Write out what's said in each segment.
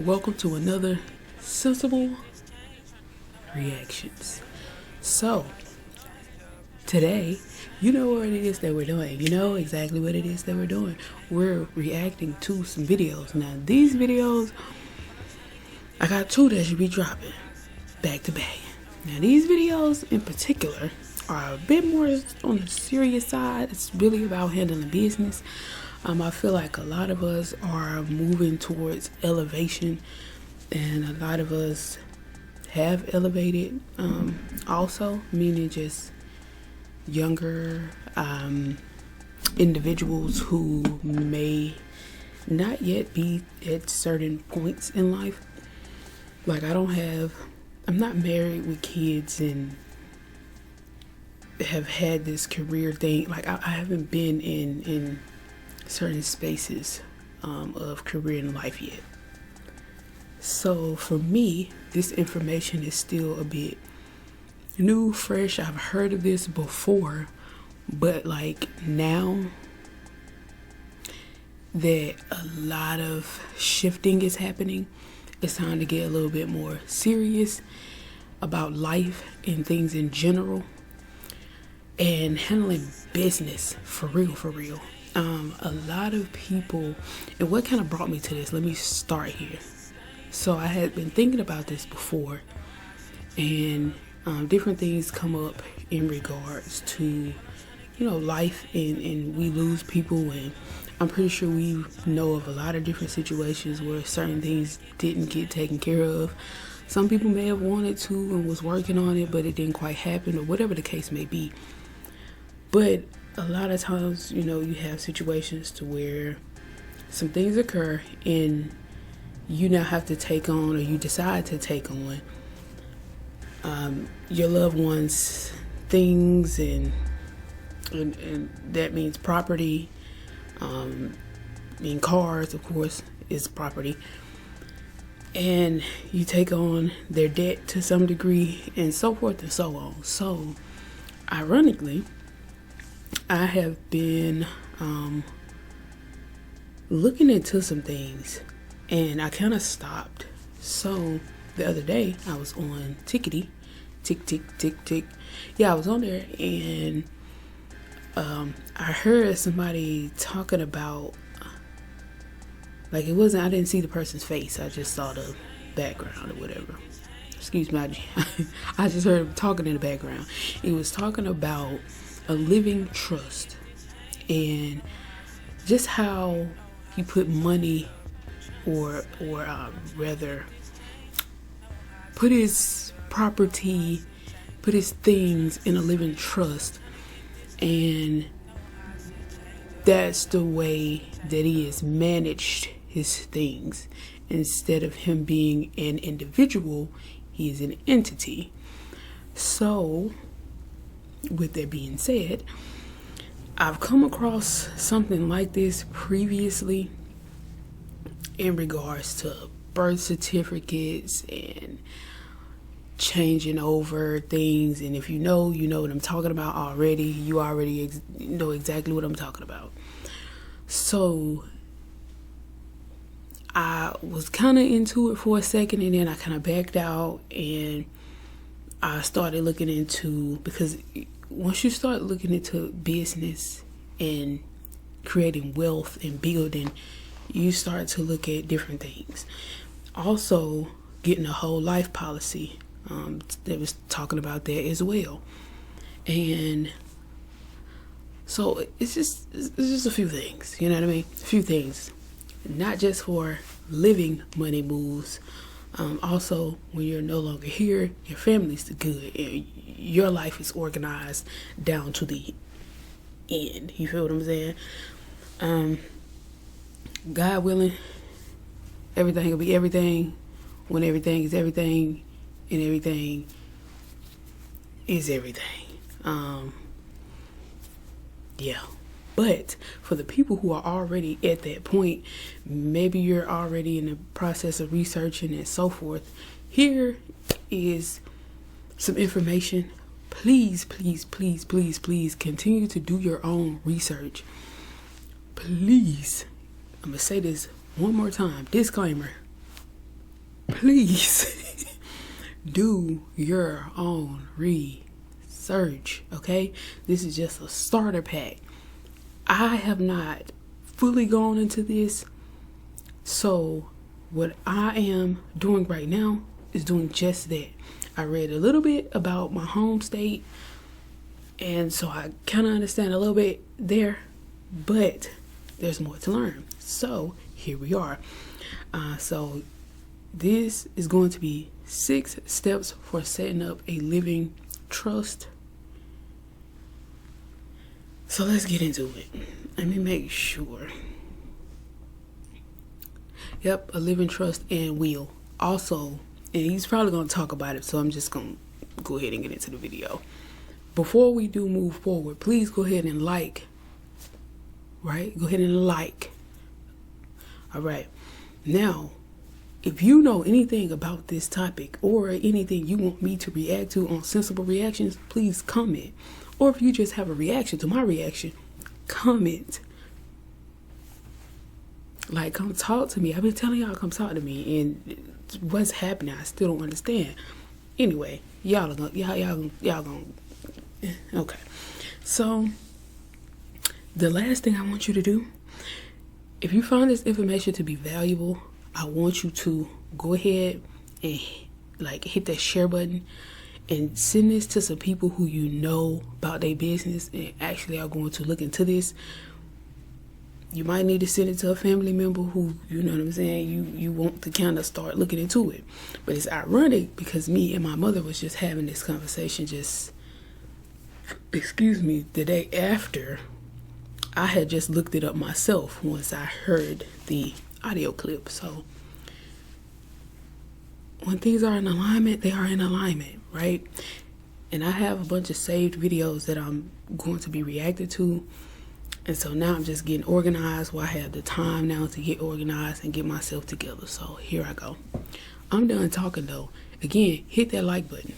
Welcome to another Sensible Reactions. So, today, you know what it is that we're doing. You know exactly what it is that we're doing. We're reacting to some videos. Now, these videos, I got two that should be dropping back to back. Now, these videos in particular are a bit more on the serious side. It's really about handling business. I feel like a lot of us are moving towards elevation, and a lot of us have elevated also, meaning just younger individuals who may not yet be at certain points in life. Like, I'm not married with kids and have had this career thing. Like, I haven't been in certain spaces of career in life yet. So for me, this information is still a bit new, fresh. I've heard of this before, but like now that a lot of shifting is happening, it's time to get a little bit more serious about life and things in general and handling business for real. A lot of people, and what kind of brought me to this, let me start here. So I had been thinking about this before, and different things come up in regards to, life, and we lose people, and I'm pretty sure we know of a lot of different situations where certain things didn't get taken care of. Some people may have wanted to and was working on it, but it didn't quite happen, or whatever the case may be. But a lot of times, you have situations to where some things occur and you now have to take on, or you decide to take on, your loved ones' things, and that means property. Cars, of course, is property. And you take on their debt to some degree, and so forth and so on. So, ironically, I have been looking into some things, and I kind of stopped. So the other day I was on Tickety, tick. Yeah, I was on there, and I heard somebody talking about, like, I didn't see the person's face. I just saw the background or whatever. Excuse me, I just heard him talking in the background. He was talking about a living trust, and just how you put money, or rather put his property, put his things in a living trust, and that's the way that he has managed his things. Instead of him being an individual, he is an entity. So with that being said, I've come across something like this previously in regards to birth certificates and changing over things. And if you know what I'm talking about already. You already know exactly what I'm talking about. So I was kind of into it for a second, and then I kind of backed out, and I started looking into, because once you start looking into business and creating wealth and building, you start to look at different things. Also, getting a whole life policy, that was talking about that as well. And so it's just a few things, you know what I mean? A few things, not just for living money moves. Also, when you're no longer here, your family's good, and your life is organized down to the end. You feel what I'm saying? God willing, everything will be everything when everything is everything, and everything is everything. Yeah. But for the people who are already at that point, maybe you're already in the process of researching and so forth, here is some information. Please continue to do your own research. Please, I'm going to say this one more time. Disclaimer. please do your own research, okay? This is just a starter pack. I have not fully gone into this, so what I am doing right now is doing just that. I read a little bit about my home state, and so I kind of understand a little bit there, but there's more to learn. So here we are. So this is going to be 6 steps for setting up a living trust. So let's get into it. Let me make sure. Yep, a living trust and will. Also, and he's probably going to talk about it, so I'm just going to go ahead and get into the video. Before we do move forward, please go ahead and like. Right? Go ahead and like. All right. Now, if you know anything about this topic or anything you want me to react to on Sensible Reactions, please comment. Or if you just have a reaction to my reaction, comment. Like, come talk to me. I've been telling y'all, come talk to me, and what's happening, I still don't understand. Anyway, y'all gonna okay. So the last thing I want you to do, if you find this information to be valuable, I want you to go ahead and like hit that share button and send this to some people who you know about their business and actually are going to look into this. You might need to send it to a family member who, you know what I'm saying, you want to kind of start looking into it. But it's ironic because me and my mother was just having this conversation the day after I had just looked it up myself once I heard the audio clip. So when things are in alignment, they are in alignment, right? And I have a bunch of saved videos that I'm going to be reacting to. And so now I'm just getting organized. Well, I have the time now to get organized and get myself together. So here I go. I'm done talking though. Again, hit that like button.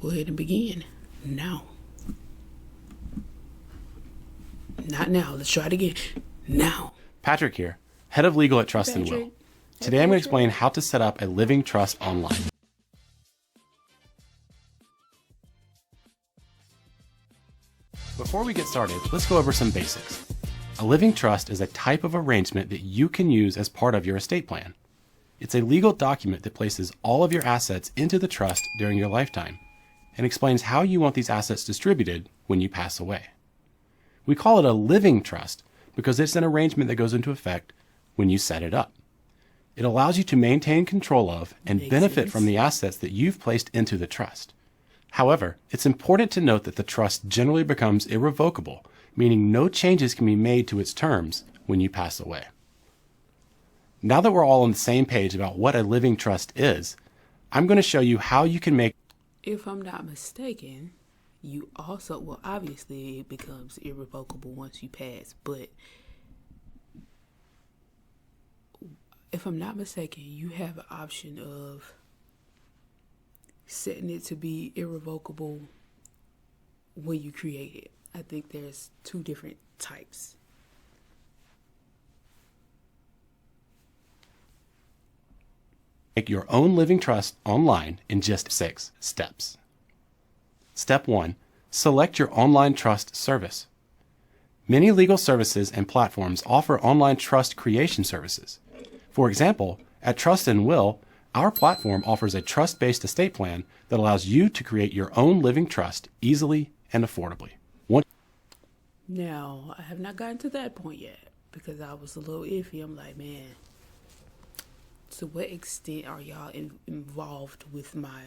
Go ahead and begin now. Not now. Let's try it again. Now. Patrick here, head of legal at Trust and Will. Today I'm going to explain how to set up a living trust online. Before we get started, let's go over some basics. A living trust is a type of arrangement that you can use as part of your estate plan. It's a legal document that places all of your assets into the trust during your lifetime and explains how you want these assets distributed when you pass away. We call it a living trust because it's an arrangement that goes into effect when you set it up. It allows you to maintain control of and benefit from the assets that you've placed into the trust. However, it's important to note that the trust generally becomes irrevocable, meaning no changes can be made to its terms when you pass away. Now that we're all on the same page about what a living trust is, I'm going to show you how you can make. If I'm not mistaken, you also, well, obviously it becomes irrevocable once you pass, but if I'm not mistaken, you have an option of setting it to be irrevocable when you create it. I think there's 2 different types. Make your own living trust online in just 6 steps. Step 1. Select your online trust service. Many legal services and platforms offer online trust creation services. For example, at Trust and Will, our platform offers a trust-based estate plan that allows you to create your own living trust easily and affordably. Now, I have not gotten to that point yet because I was a little iffy. I'm like, man, to what extent are y'all involved with my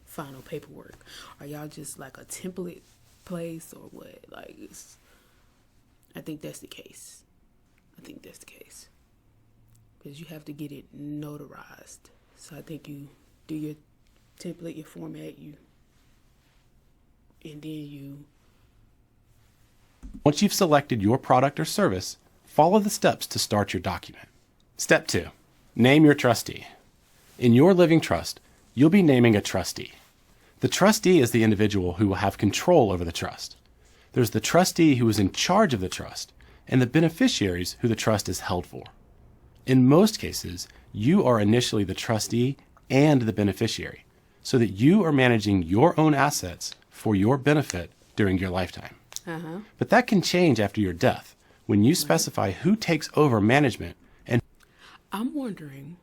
final paperwork? Are y'all just like a template place or what? Like, I think that's the case. Because you have to get it notarized. So I think you do your template, your format, and then you. Once you've selected your product or service, follow the steps to start your document. Step 2. Name your trustee. In your living trust, you'll be naming a trustee. The trustee is the individual who will have control over the trust. There's the trustee who is in charge of the trust, and the beneficiaries who the trust is held for. In most cases, you are initially the trustee and the beneficiary, so that you are managing your own assets for your benefit during your lifetime. But that can change after your death when you specify who takes over management. And I'm wondering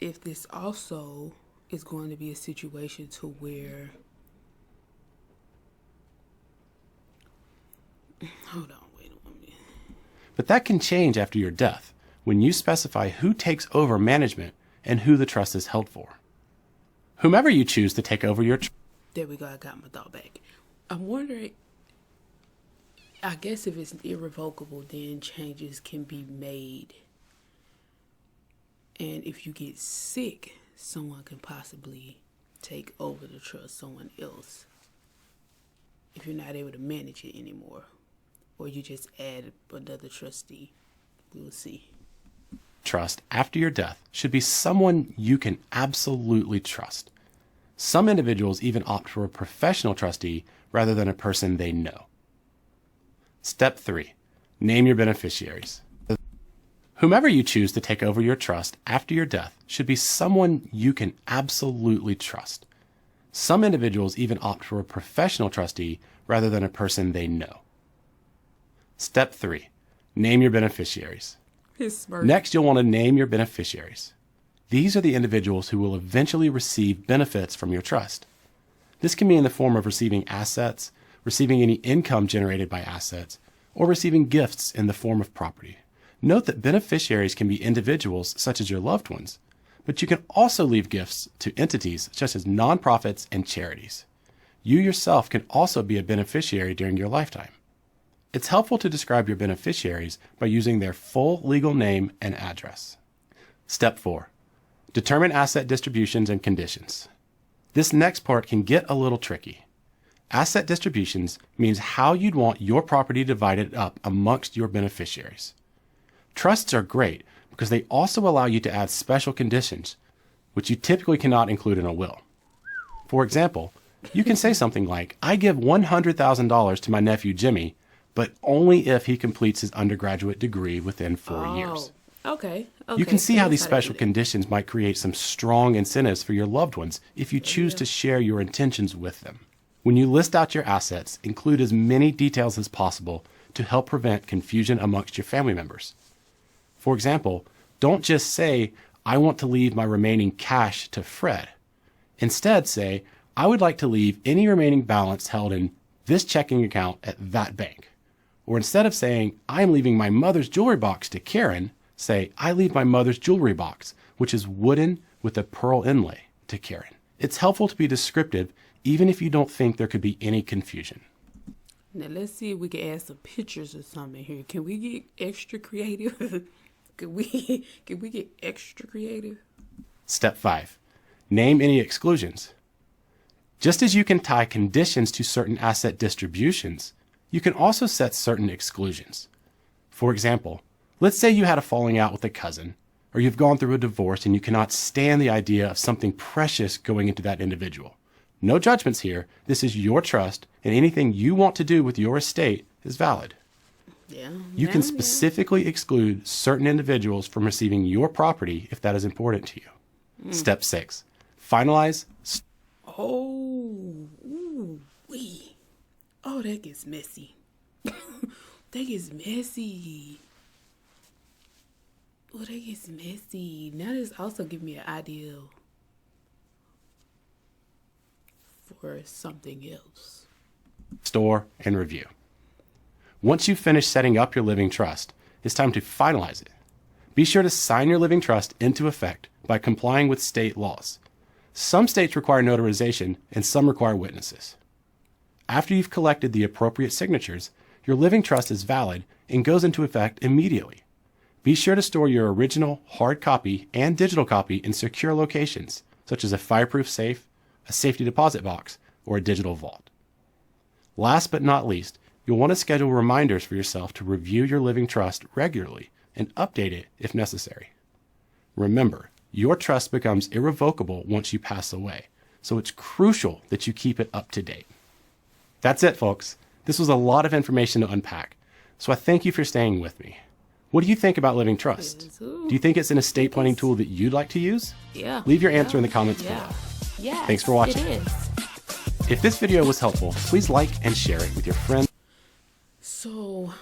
if this also is going to be a situation to where, hold on, wait a minute. But that can change after your death when you specify who takes over management and who the trust is held for. Whomever you choose to take over your There we go, I got my thought back. I'm wondering, I guess if it's irrevocable, then changes can be made. And if you get sick, someone can possibly take over the trust, someone else, if you're not able to manage it anymore. Or you just add another trustee. We'll see. Trust after your death should be someone you can absolutely trust. Some individuals even opt for a professional trustee rather than a person they know. Step 3. Name your beneficiaries. Whomever you choose to take over your trust after your death should be someone you can absolutely trust. Some individuals even opt for a professional trustee rather than a person they know. Step 3. Name your beneficiaries. Next, you'll want to name your beneficiaries. These are the individuals who will eventually receive benefits from your trust. This can be in the form of receiving assets, receiving any income generated by assets, or receiving gifts in the form of property. Note that beneficiaries can be individuals such as your loved ones, but you can also leave gifts to entities such as nonprofits and charities. You yourself can also be a beneficiary during your lifetime. It's helpful to describe your beneficiaries by using their full legal name and address. Step 4. Determine asset distributions and conditions. This next part can get a little tricky. Asset distributions means how you'd want your property divided up amongst your beneficiaries. Trusts are great because they also allow you to add special conditions, which you typically cannot include in a will. For example, you can say something like, I give $100,000 to my nephew Jimmy, but only if he completes his undergraduate degree within 4 years. Okay. You can see how these special conditions might create some strong incentives for your loved ones if you choose to share your intentions with them. When you list out your assets, include as many details as possible to help prevent confusion amongst your family members. For example, don't just say, I want to leave my remaining cash to Fred. Instead say, I would like to leave any remaining balance held in this checking account at that bank. Or instead of saying, I am leaving my mother's jewelry box to Karen, say, I leave my mother's jewelry box, which is wooden with a pearl inlay, to Karen. It's helpful to be descriptive, even if you don't think there could be any confusion. Now let's see if we can add some pictures or something here. Can we get extra creative? Can we get extra creative? Step 5. Name any exclusions. Just as you can tie conditions to certain asset distributions, you can also set certain exclusions. For example, let's say you had a falling out with a cousin, or you've gone through a divorce and you cannot stand the idea of something precious going into that individual. No judgments here. This is your trust, and anything you want to do with your estate is valid. You can specifically exclude certain individuals from receiving your property if that is important to you. Step 6. Finalize. Oh, that gets messy. That gets messy. Oh, that gets messy. Now this also give me an idea for something else. Store and review. Once you've finished setting up your living trust, it's time to finalize it. Be sure to sign your living trust into effect by complying with state laws. Some states require notarization and some require witnesses. After you've collected the appropriate signatures, your living trust is valid and goes into effect immediately. Be sure to store your original hard copy and digital copy in secure locations, such as a fireproof safe, a safety deposit box, or a digital vault. Last but not least, you'll want to schedule reminders for yourself to review your living trust regularly and update it if necessary. Remember, your trust becomes irrevocable once you pass away, so it's crucial that you keep it up to date. That's it, folks. This was a lot of information to unpack, so I thank you for staying with me. What do you think about Living Trust? Yes. Do you think it's an estate planning tool that you'd like to use? Yeah. Leave your answer in the comments below. Yeah. Thanks for watching. It is. If this video was helpful, please like and share it with your friends. So,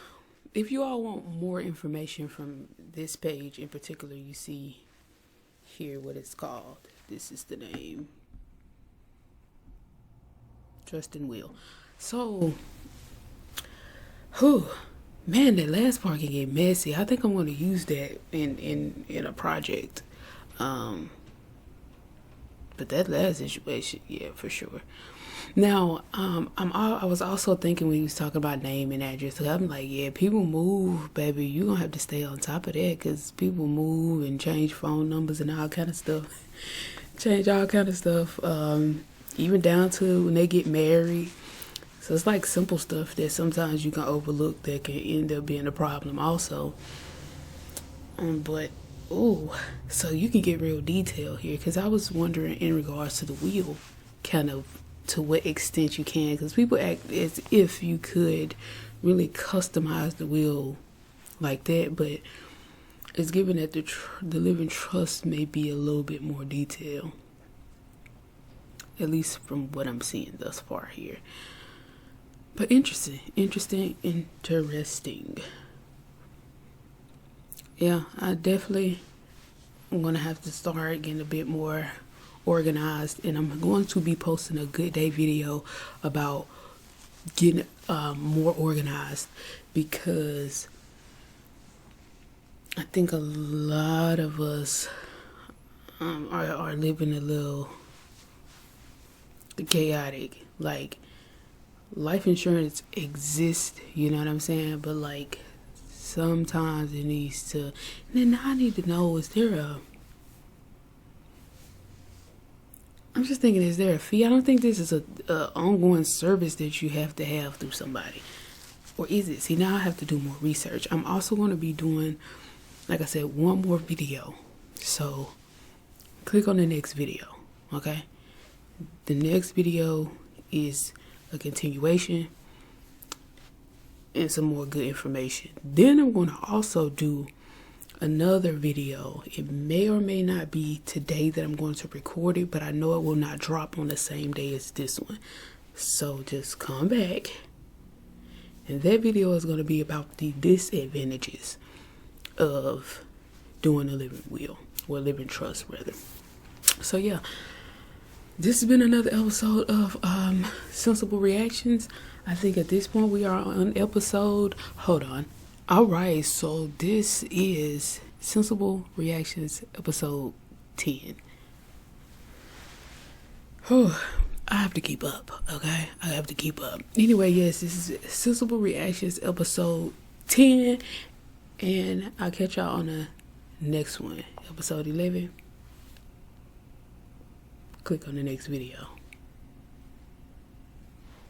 if you all want more information from this page in particular, you see here what it's called. This is the name. Trust and Will. So, man, that last part can get messy. I think I'm going to use that in a project. But that last situation, yeah, for sure. Now, I was also thinking when he was talking about name and address, I'm like, yeah, people move, baby. You're going to have to stay on top of that because people move and change phone numbers and all kind of stuff. Change all kind of stuff, even down to when they get married. So it's like simple stuff that sometimes you can overlook that can end up being a problem also. But, so you can get real detail here because I was wondering in regards to the will, kind of to what extent you can, because people act as if you could really customize the will like that, but it's given that the living trust may be a little bit more detailed, at least from what I'm seeing thus far here. But interesting. Yeah, I definitely am going to have to start getting a bit more organized, and I'm going to be posting a good day video about getting more organized, because I think a lot of us are living a little chaotic. Like, life insurance exists, you know what I'm saying, but like sometimes it needs to, and then I need to know, is there I'm just thinking, is there a fee? I don't think this is a ongoing service that you have to have through somebody. Or is it? See, now I have to do more research. I'm also going to be doing, like I said, one more video. So click on the next video, okay? The next video is a continuation and some more good information. Then I'm going to also do another video. It may or may not be today that I'm going to record it, but I know it will not drop on the same day as this one. So just come back, and that video is going to be about the disadvantages of doing a living will, or living trust rather. So yeah, this has been another episode of Sensible Reactions. I think at this point we are on episode, hold on. All right, so this is Sensible Reactions episode 10. I have to keep up, okay? I have to keep up. Anyway, yes, this is Sensible Reactions episode 10, and I'll catch y'all on the next one, episode 11. Click on the next video.